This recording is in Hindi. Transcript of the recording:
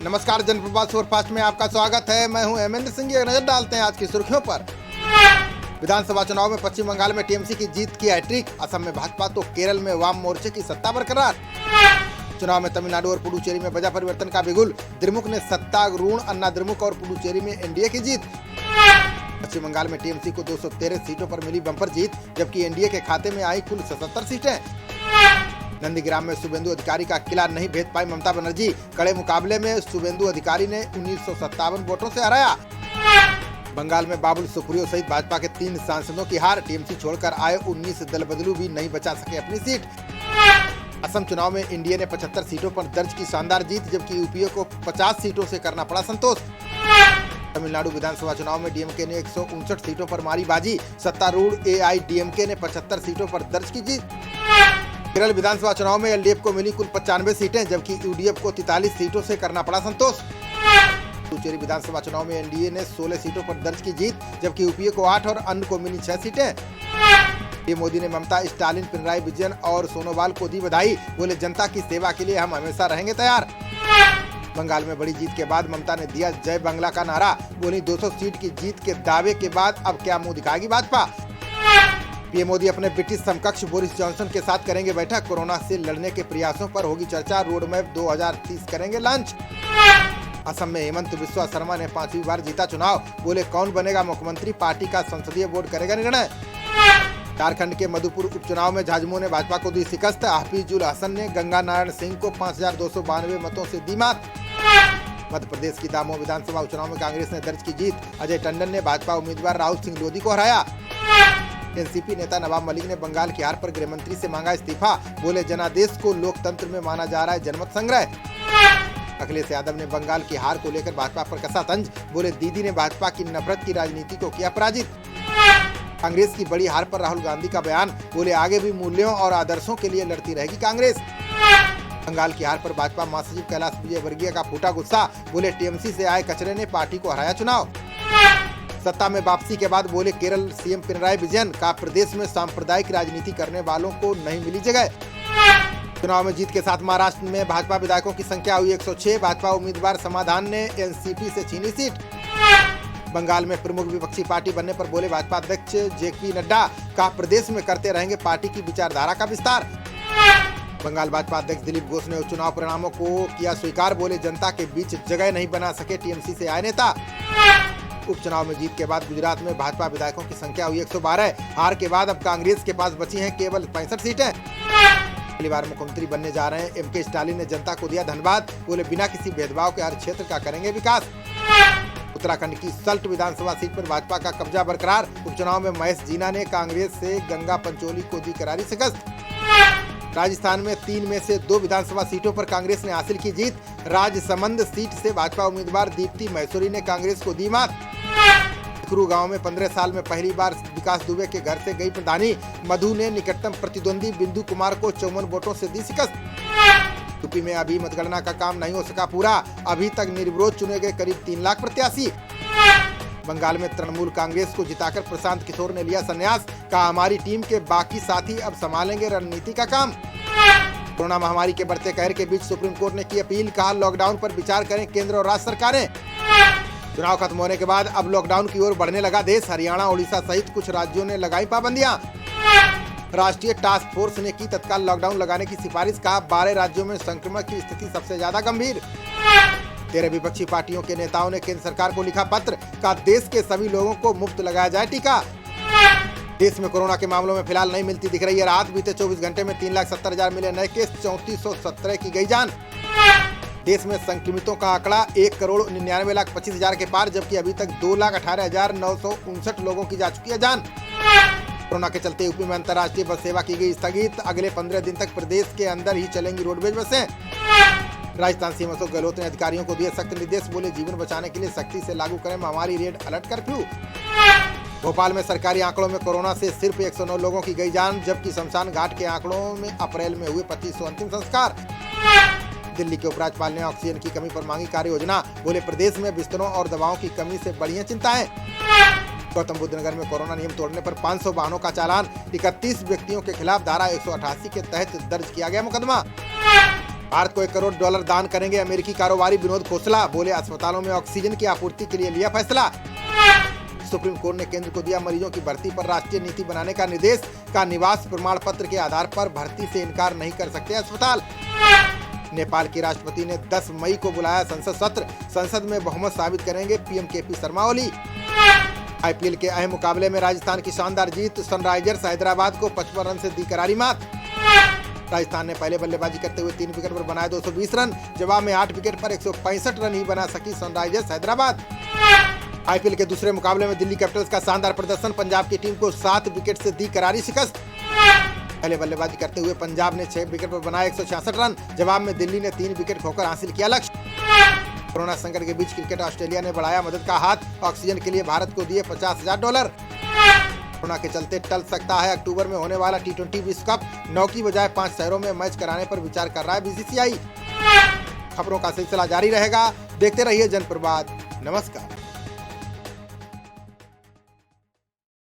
नमस्कार, जनप्रवास सुपरफास्ट में आपका स्वागत है। मैं हूं हेमेंद्र सिंह। एक नजर डालते हैं आज की सुर्खियों पर। विधानसभा चुनाव में पश्चिम बंगाल में टीएमसी की जीत की हैट्रिक, असम में भाजपा तो केरल में वाम मोर्चे की सत्ता बरकरार। चुनाव में तमिलनाडु और पुडुचेरी में बजा परिवर्तन का बिगुल, द्रमुक ने सत्तारूढ़ अन्ना द्रमुक और पुडुचेरी में एनडीए की जीत। पश्चिम बंगाल में टीएमसी को 213 सीटों पर मिली बम्पर जीत, जबकि एनडीए के खाते में आई कुल 77 सीटें। नंदीग्राम में शुभेंदु अधिकारी का किला नहीं भेद पाई ममता बनर्जी, कड़े मुकाबले में शुभेंदु अधिकारी ने 1957 वोटों से हराया। बंगाल में बाबुल सुप्रियो सहित भाजपा के 3 सांसदों की हार, टीएमसी छोड़कर आए 19 दल बदलू भी नहीं बचा सके अपनी सीट। असम चुनाव में एनडीए ने 75 सीटों पर दर्ज की शानदार जीत, जबकि यूपीए को 50 सीटों से करना पड़ा संतोष। तमिलनाडु विधानसभा चुनाव में डीएमके ने 159 सीटों पर मारी बाजी, सत्तारूढ़ एआईडीएमके ने 75 सीटों पर दर्ज की जीत। केरल विधानसभा चुनाव में एलडीएफ को मिली कुल 95 सीटें, जबकि यूडीएफ को 43 सीटों से करना पड़ा संतोष। पुडुचेरी विधानसभा चुनाव में एनडीए ने 16 सीटों पर दर्ज की जीत, जबकि यूपीए को 8 और अन्य को मिली 6 सीटें। पीएम मोदी ने ममता, स्टालिन, पिनराई विजयन और सोनोवाल को दी बधाई, बोले जनता की सेवा के लिए हम हमेशा रहेंगे तैयार। बंगाल में बड़ी जीत के बाद ममता ने दिया जय बांग्ला का नारा, बोली 200 सीट की जीत के दावे के बाद अब क्या मुंह दिखाएगी भाजपा। पीएम मोदी अपने ब्रिटिश समकक्ष बोरिस जॉनसन के साथ करेंगे बैठक, कोरोना से लड़ने के प्रयासों पर होगी चर्चा, रोड मैप 2030 करेंगे लॉन्च। असम में हेमंत बिस्वा शर्मा ने 5वीं बार जीता चुनाव, बोले कौन बनेगा मुख्यमंत्री, पार्टी का संसदीय बोर्ड करेगा निर्णय। झारखंड के मधुपुर उपचुनाव में झाझमो ने भाजपा को दी शिकस्त, हाफिजुल हसन ने गंगा नारायण सिंह को 5292 मतों से दी मात। मध्य प्रदेश की दामोह विधानसभा उपचुनाव में कांग्रेस ने दर्ज की जीत, अजय टंडन ने भाजपा उम्मीदवार राहुल सिंह लोधी को हराया। एनसीपी नेता नवाब मलिक ने बंगाल की हार पर गृह मंत्री से मांगा इस्तीफा, बोले जनादेश को लोकतंत्र में माना जा रहा है जनमत संग्रह। अखिलेश यादव ने बंगाल की हार को लेकर भाजपा पर कसा तंज, बोले दीदी ने भाजपा की नफरत की राजनीति को किया पराजित। कांग्रेस की बड़ी हार पर राहुल गांधी का बयान, बोले आगे भी मूल्यों और आदर्शों के लिए लड़ती रहेगी कांग्रेस। बंगाल की हार पर भाजपा महासचिव कैलाश विजयवर्गीय का फूटा गुस्सा, बोले टीएमसी से आए कचरे ने पार्टी को हराया चुनाव। सत्ता में वापसी के बाद बोले केरल सीएम पिनराई विजयन का प्रदेश में सांप्रदायिक राजनीति करने वालों को नहीं मिली जगह। चुनाव में जीत के साथ महाराष्ट्र में भाजपा विधायकों की संख्या हुई 106, भाजपा उम्मीदवार समाधान ने एनसीपी से छीनी सीट। बंगाल में प्रमुख विपक्षी पार्टी बनने पर बोले भाजपा अध्यक्ष जेपी नड्डा का प्रदेश में करते रहेंगे पार्टी की विचारधारा का विस्तार। बंगाल भाजपा अध्यक्ष दिलीप घोष ने चुनाव परिणामों को किया स्वीकार, बोले जनता के बीच जगह नहीं बना सके टीएमसी से आए नेता। उपचुनाव में जीत के बाद गुजरात में भाजपा विधायकों की संख्या हुई 112, हार के बाद अब कांग्रेस के पास बची हैं केवल 65 सीटें। पहली बार मुख्यमंत्री बनने जा रहे हैं एमके स्टालिन ने जनता को दिया धन्यवाद, बोले बिना किसी भेदभाव के हर क्षेत्र का करेंगे विकास। उत्तराखंड की सल्ट विधानसभा सीट पर भाजपा का कब्जा बरकरार, उपचुनाव में महेश जीना ने कांग्रेस से गंगा पंचोली को दी करारी शिकस्त। राजस्थान में 3 में से 2 विधानसभा सीटों पर कांग्रेस ने हासिल की जीत, राजसमंद सीट से भाजपा उम्मीदवार दीप्ति महेश्वरी ने कांग्रेस को दी मात। टिकरू गांव में 15 साल में पहली बार विकास दुबे के घर से गई प्रधानी, मधु ने निकटतम प्रतिद्वंदी बिंदु कुमार को 54 वोटों से दी शिकस्त। यूपी में अभी मतगणना का काम नहीं हो सका पूरा, अभी तक निर्विरोध चुने गए करीब 3 लाख प्रत्याशी। बंगाल में तृणमूल कांग्रेस को जिताकर प्रशांत किशोर ने लिया संन्यास, कहा हमारी टीम के बाकी साथी अब संभालेंगे रणनीति का काम। कोरोना महामारी के बढ़ते कहर के बीच सुप्रीम कोर्ट ने की अपील, कहा लॉकडाउन पर विचार करें केंद्र और राज्य सरकारें। चुनाव खत्म होने के बाद अब लॉकडाउन की ओर बढ़ने लगा देश, हरियाणा, ओडिशा सहित कुछ राज्यों ने लगाई पाबंदियां। राष्ट्रीय टास्क फोर्स ने की तत्काल लॉकडाउन लगाने की सिफारिश, कहा 12 राज्यों में संक्रमण की स्थिति सबसे ज्यादा गंभीर। 13 विपक्षी पार्टियों के नेताओं ने केंद्र सरकार को लिखा पत्र, कहा देश के सभी लोगों को मुफ्त लगाया जाए टीका। देश में कोरोना के मामलों में फिलहाल नहीं मिलती दिख रही है राहत, बीते 24 घंटे में 3,70,000 मिले नए केस, 3417 की गई जान। देश में संक्रमितों का आंकड़ा 1,99,25,000 के पार, जबकि अभी तक 2,18,959 लोगों की जा चुकी है जान। कोरोना के चलते यूपी में अंतर्राष्ट्रीय बस सेवा की गई स्थगित, अगले 15 दिन तक प्रदेश के अंदर ही चलेंगी रोडवेज बसें। राजस्थान सीएम अशोक गहलोत ने अधिकारियों को दिए सख्त निर्देश, बोले जीवन बचाने के लिए सख्ती से लागू करें महामारी रेड अलर्ट कर्फ्यू। भोपाल में सरकारी आंकड़ों में कोरोना से सिर्फ 109 लोगों की गई जान, जबकि शमशान घाट के आंकड़ों में अप्रैल में हुए 2500 अंतिम संस्कार। दिल्ली के उपराज्यपाल ने ऑक्सीजन की कमी पर मांगी कार्य योजना, बोले प्रदेश में बिस्तरों और दवाओं की कमी से बढ़ी चिंताएं। गौतम बुद्ध नगर में कोरोना नियम तोड़ने पर 500 वाहनों का चालान, 31 व्यक्तियों के खिलाफ धारा 188 के तहत दर्ज किया गया मुकदमा। भारत को $1 करोड़ दान करेंगे अमेरिकी कारोबारी विनोद खोसला, बोले अस्पतालों में ऑक्सीजन की आपूर्ति के लिए लिया फैसला। सुप्रीम कोर्ट ने केंद्र को दिया मरीजों की भर्ती पर राष्ट्रीय नीति बनाने का निर्देश, का निवास प्रमाण पत्र के आधार पर भर्ती से इनकार नहीं कर सकते अस्पताल। नेपाल की राष्ट्रपति ने 10 मई को बुलाया संसद सत्र, संसद में बहुमत साबित करेंगे PM KP Sharma Oli. IPL के अहम मुकाबले में राजस्थान की शानदार जीत, सनराइजर्स हैदराबाद को 55 रन से दी करारी मात। राजस्थान ने पहले बल्लेबाजी करते हुए 3 विकेट पर बनाए 220 रन, जवाब में 8 विकेट पर 165 रन ही बना सकी सनराइजर्स हैदराबाद। आईपीएल के दूसरे मुकाबले में दिल्ली कैपिटल्स का शानदार प्रदर्शन, पंजाब की टीम को 7 विकेट से दी करारी शिकस्त। पहले बल्लेबाजी करते हुए पंजाब ने 6 विकेट पर बनाए 166 रन, जवाब में दिल्ली ने 3 विकेट खोकर हासिल किया लक्ष्य। कोरोना संकट के बीच क्रिकेट ऑस्ट्रेलिया ने बढ़ाया मदद का हाथ, ऑक्सीजन के लिए भारत को दिए $50,000। कोरोना के चलते टल सकता है अक्टूबर में होने वाला T20 विश्व कप, 9 की बजाय 5 शहरों में मैच कराने पर विचार कर रहा है बीसीसीआई। खबरों का सिलसिला जारी रहेगा, देखते रहिए जनप्रवाद। नमस्कार।